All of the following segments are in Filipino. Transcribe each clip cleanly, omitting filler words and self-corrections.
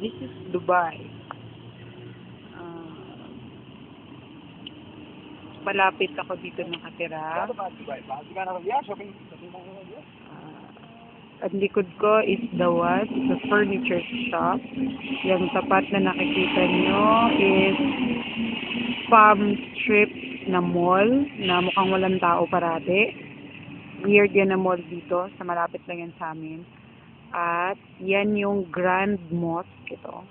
This is Dubai. Malapit ako dito nakatira. Ang likod ko is the what? The furniture shop. Yung tapat na nakikita nyo is farm strip na mall na mukhang walang tao parati. Weird yan na mall dito. Sa malapit lang yan sa amin. At yan yung Grand Mosque ito.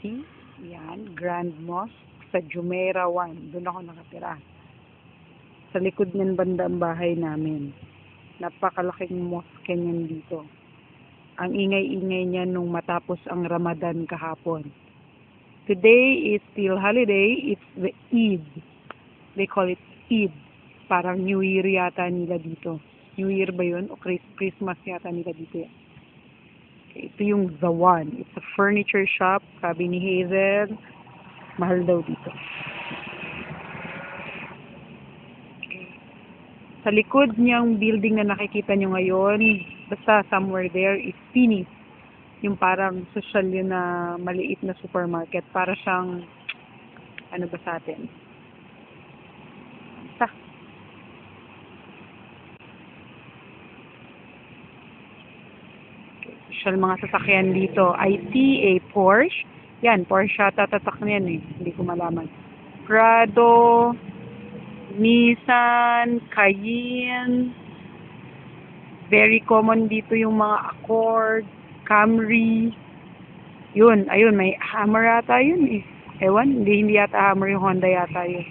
See? Yan. Grand Mosque sa Jumeirah 1. Doon ako nakatira. Sa likod ng banda ang bahay namin. Napakalaking mosque niyan dito. Ang ingay-ingay niya nung matapos ang Ramadan kahapon. Today is still holiday. It's the Eid. They call it Eid. Parang New Year yata nila dito. New Year ba yun? O Christmas yata nila dito yan. Okay, ito yung The One. It's a furniture shop. Sabi ni Hazel, mahal daw dito. Sa likod niyang building na nakikita nyo ngayon, basta somewhere there, is Finis. Yung parang social yun na maliit na supermarket. Para siyang, ano ba sa atin? Basta. Social mga sasakyan dito. I see a Porsche. Yan, Porsche tatatak na yan eh. Hindi ko malaman. Prado, Nissan, Cayenne, very common dito yung mga Accord, Camry, yun, ayun, may Hammer yata yun eh, ewan, hindi yata Hammer yung Honda yata yun.